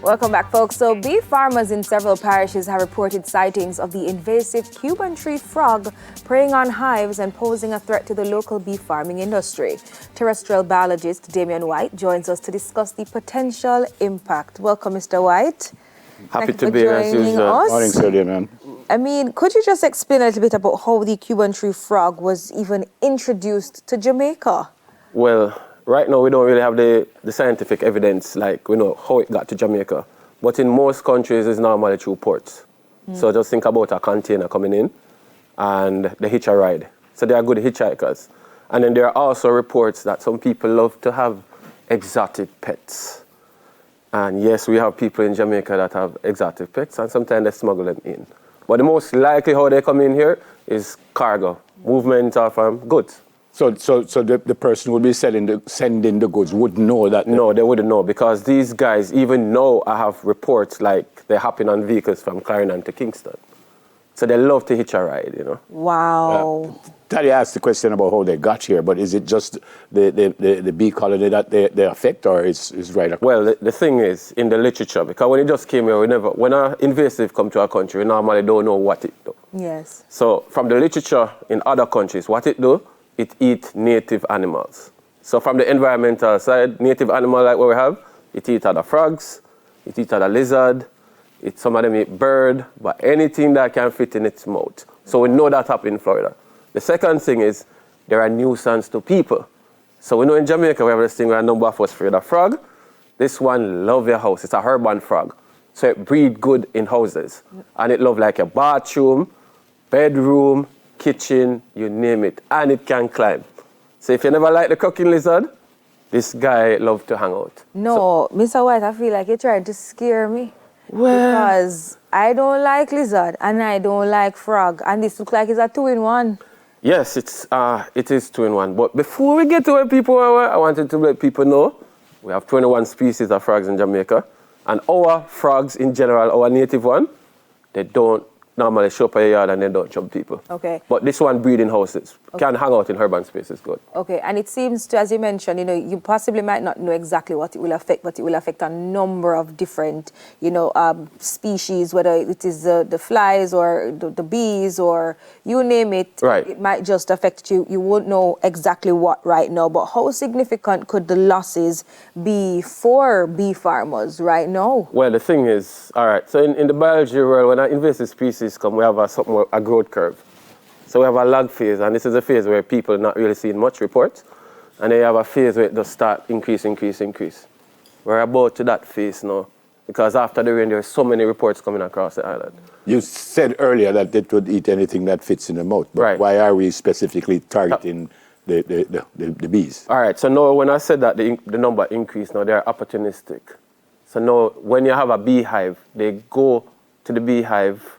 Welcome back, folks. So, beef farmers in several parishes have reported sightings of the invasive Cuban tree frog preying on hives and posing a threat to the local beef farming industry. Terrestrial biologist Damian White joins us to discuss the potential impact. Welcome, Mr. White. Happy to be here as usual. Morning, sir, Damian. I mean, could you just explain a little bit about how the Cuban tree frog was even introduced to Jamaica? Well, right now we don't really have the scientific evidence, like we know how it got to Jamaica. But in most countries, it's normally through ports. So just think about a container coming in and they hitch a ride. So they are good hitchhikers. And then there are also reports that some people love to have exotic pets. And yes, we have people in Jamaica that have exotic pets, and sometimes they smuggle them in. But the most likely how they come in here is cargo, movement of goods. So the person who would be sending the goods would know that? No, they wouldn't know, because these guys, even now, I have reports like they happen on vehicles from Clarendon to Kingston. So they love to hitch a ride, you know. Wow. Tally asked the question about how they got here, but is it just the bee colony that they affect, or is right? Well, the thing is, in the literature, because when it just came here, when an invasive come to our country, we normally don't know what it do. Yes. So from the literature in other countries, what it do, it eat native animals. So from the environmental side, native animal like what we have, it eat other frogs, it eat other lizard, some of them eat bird, but anything that can fit in its mouth. So we know that happens in Florida. The second thing is, there are nuisances to people. So we know in Jamaica we have this thing where a number of us afraid of frog. This one love your house. It's a urban frog. So it breed good in houses. And it love like a bathroom, bedroom, kitchen, you name it. And it can climb. So if you never like the cooking lizard, this guy love to hang out. No, so, Mr. White, I feel like you tried to scare me. Well, because I don't like lizard and I don't like frog. And this looks like it's a 2-in-1. Yes, it is 2-in-1. But before we get to where people are, I wanted to let people know we have 21 species of frogs in Jamaica. And our frogs in general, our native one, they don't normally show up at your yard and they don't jump people. Okay. But this one breed in houses. Okay. Can hang out in urban spaces, good. Okay, and it seems to, as you mentioned, you possibly might not know exactly what it will affect, but it will affect a number of different, species, whether it is the flies or the bees or you name it. Right. It might just affect you. You won't know exactly what right now, but how significant could the losses be for bee farmers right now? Well, the thing is, all right, so in the biology world, when an invasive species come, we have a growth curve. So we have a lag phase, and this is a phase where people are not really seeing much reports. And then you have a phase where it does start increase. We're about to that phase now, because after the rain, there are so many reports coming across the island. You said earlier that it would eat anything that fits in the mouth, but right. Why are we specifically targeting the bees? All right, so now when I said that the number increased, now they're opportunistic. So now when you have a beehive, they go to the beehive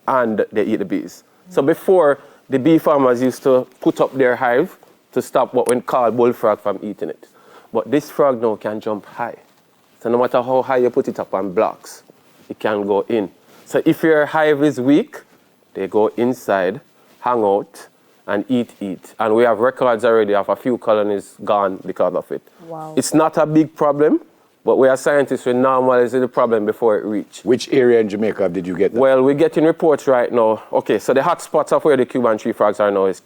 and they eat the bees. So before, the bee farmers used to put up their hive to stop what we call bullfrog from eating it. But this frog now can jump high. So no matter how high you put it up on blocks, it can go in. So if your hive is weak, they go inside, hang out, and eat. And we have records already of a few colonies gone because of it. Wow. It's not a big problem, but we are scientists, we normalize the problem before it reaches. Which area in Jamaica did you get that? Well, we're getting reports right now. Okay, so the hot spots of where the Cuban tree frogs are now is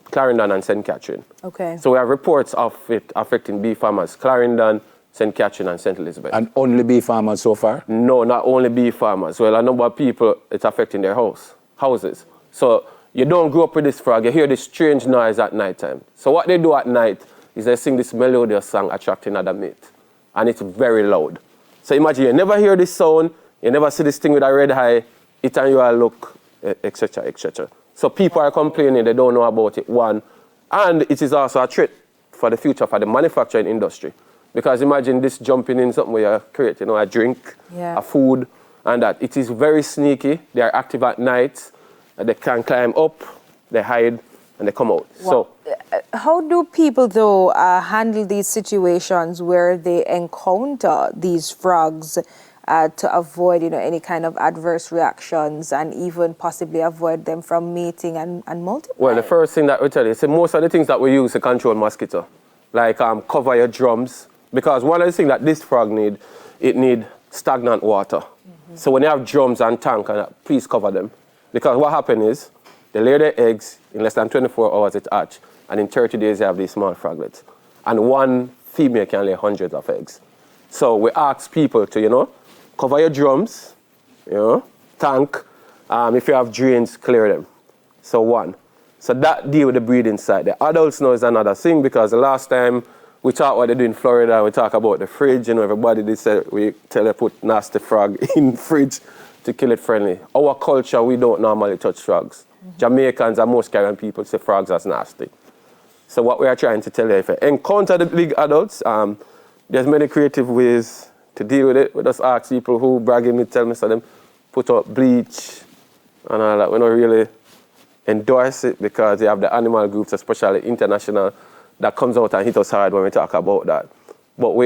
Clarendon and St. Catherine. Okay. So we have reports of it affecting bee farmers, Clarendon, St. Catherine and St. Elizabeth. And only bee farmers so far? No, not only bee farmers. Well, a number of people, it's affecting their houses. So you don't grow up with this frog, you hear this strange noise at nighttime. So what they do at night is they sing this melodious song attracting other mate. And it's very loud. So imagine you never hear this sound, you never see this thing with a red eye, it and you all look, etc., etc. So people are complaining, they don't know about it, one. And it is also a threat for the future, for the manufacturing industry. Because imagine this jumping in something where you create, a drink, a food, and that. It is very sneaky, they are active at night, they can climb up, they hide, and they come out. Wow. So, how do people, though, handle these situations where they encounter these frogs to avoid, any kind of adverse reactions and even possibly avoid them from mating and multiplying? Well, the first thing that we tell you is most of the things that we use to control mosquito, like cover your drums Because one of the things that this frog it need stagnant water. So when you have drums and tank, please cover them. Because what happens is, they lay their eggs, in less than 24 hours it hatch, and in 30 days you have these small froglets. And one female can lay hundreds of eggs. So we ask people to, cover your drums, tank. If you have drains, clear them. So one. So that deal with the breeding side. The adults know is another thing, because the last time we talked what they do in Florida, we talk about the fridge, everybody they say we tell them put nasty frog in fridge to kill it friendly. Our culture, we don't normally touch frogs. Jamaicans and most Caribbean people say frogs are nasty. So what we are trying to tell you, if you encounter the big adults, there's many creative ways to deal with it. We just ask people who bragging me, tell me, so them put up bleach and all that. We don't really endorse it, because they have the animal groups, especially international, that comes out and hit us hard when we talk about that. But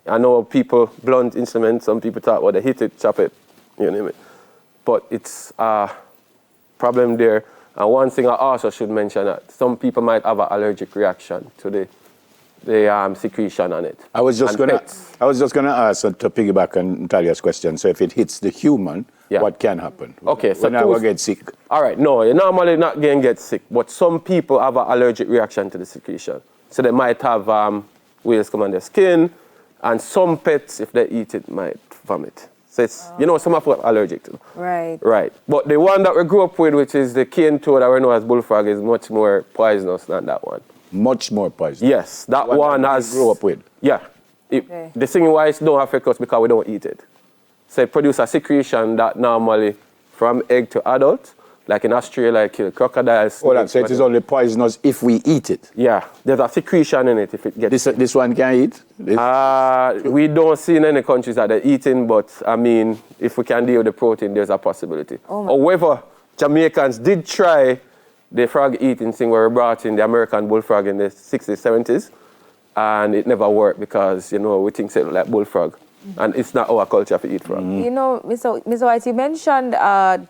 I know people blunt instruments, some people talk about they hit it, chop it, you name it. But it's a problem there. And one thing I also should mention, that some people might have an allergic reaction to the secretion on it. I was just gonna ask to piggyback on Natalia's question. So if it hits the human, what can happen? Okay, so when I will get sick. All right, no, you're normally not going to get sick, but some people have an allergic reaction to the secretion. So they might have wheals come on their skin, and some pets, if they eat it, might vomit. So it's, some of what allergic to. Right. Right. But the one that we grew up with, which is the cane toad that we know as bullfrog, is much more poisonous than that one. Much more poisonous? Yes, that one has... grew up with? Yeah. Okay. The thing why it don't affect us because we don't eat it. So it produces a secretion that normally, from egg to adult, like in Australia, kill crocodiles. Oh, so it is only poisonous if we eat it? Yeah, there's a secretion in it if it gets... This one can eat? We don't see in any countries that they're eating, but I mean, if we can deal with the protein, there's a possibility. However, Jamaicans did try the frog eating thing where we brought in the American bullfrog in the 60s, 70s, and it never worked because, we think it like bullfrog. And it's not our culture to eat frog. Mr. White, you mentioned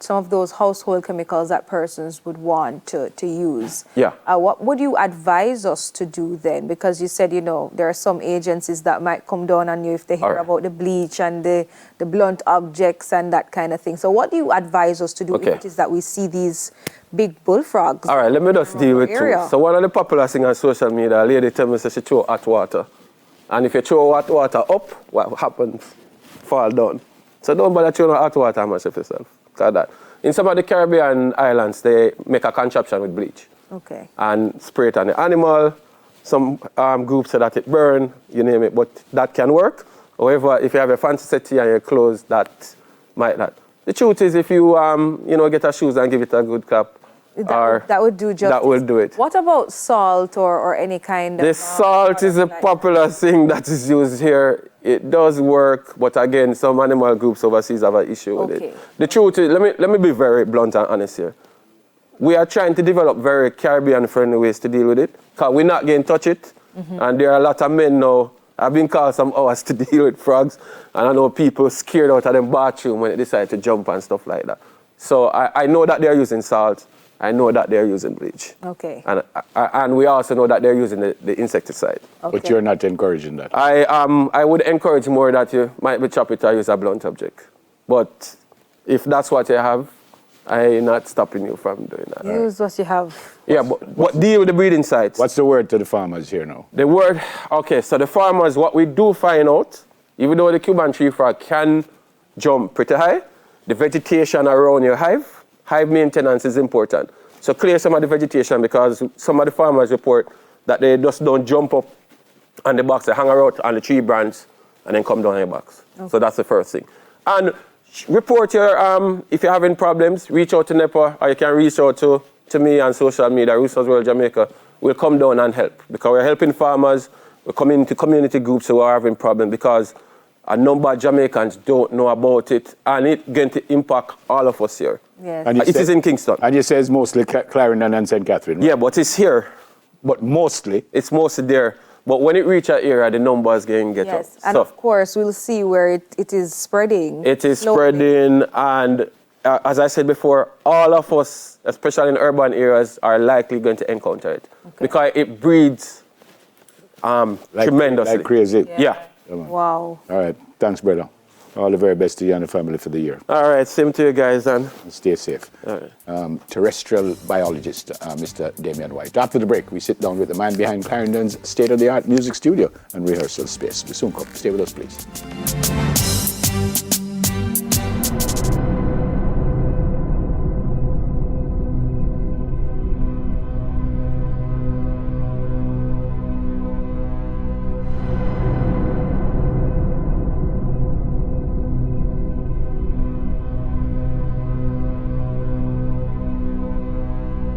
some of those household chemicals that persons would want to use. Yeah. What would you advise us to do then? Because you said, there are some agencies that might come down on you if they hear about the bleach and the blunt objects and that kind of thing. So what do you advise us to do if it is that we see these big bullfrogs? All right, let me just deal with two. So one of the popular things on social media, a lady tell me she throw hot water. And if you throw hot water up, what happens? Fall down. So don't bother throwing hot water much of yourself. That. In some of the Caribbean islands, they make a contraption with bleach. Okay. And spray it on the animal. Some groups say that it burn, you name it, but that can work. However, if you have a fancy settee on your clothes, that might not. The truth is, if you get a shoes and give it a good clap, that would do justice. That will do it. What about salt or any kind of... The salt is a popular thing that is used here. It does work, but again, some animal groups overseas have an issue with it. The truth is, let me be very blunt and honest here. We are trying to develop very Caribbean-friendly ways to deal with it, because we're not going to touch it. And there are a lot of men now, I've been called some hours to deal with frogs, and I know people scared out of them bathroom when they decide to jump and stuff like that. So I know that they're using salt. I know that they're using bleach. Okay. And we also know that they're using the insecticide. Okay. But you're not encouraging that? I would encourage more that you might be chop it or use a blunt object. But if that's what you have, I'm not stopping you from doing that. Use what you have. Yeah, but deal with the breeding sites. What's the word to the farmers here now? The word, okay, so the farmers, what we do find out, even though the Cuban tree frog can jump pretty high, the vegetation around your hive maintenance is important. So clear some of the vegetation, because some of the farmers report that they just don't jump up on the box, they hang out on the tree branch and then come down on your box. Okay. So that's the first thing. And report your, if you're having problems, reach out to NEPA, or you can reach out to me on social media, Roosters World Jamaica. We'll come down and help, because we're helping farmers, we're coming into community groups who are having problems, because a number of Jamaicans don't know about it, and it's going to impact all of us here. Yes. And it is in Kingston. And you say it's mostly Clarendon and St. Catherine, right? Yeah, but it's here. But mostly? It's mostly there. But when it reaches our area, the numbers get up. Yes, and of course, we'll see where it is spreading. It is spreading, and as I said before, all of us, especially in urban areas, are likely going to encounter it. Okay. Because it breeds tremendously. Like crazy. Yeah. Wow. All right. Thanks, brother. All the very best to you and the family for the year. All right, same to you guys, and Stay safe. Terrestrial biologist, Mr. Damian White. After the break, we sit down with the man behind Clarendon's state-of-the-art music studio and rehearsal space. We soon come. Stay with us, please.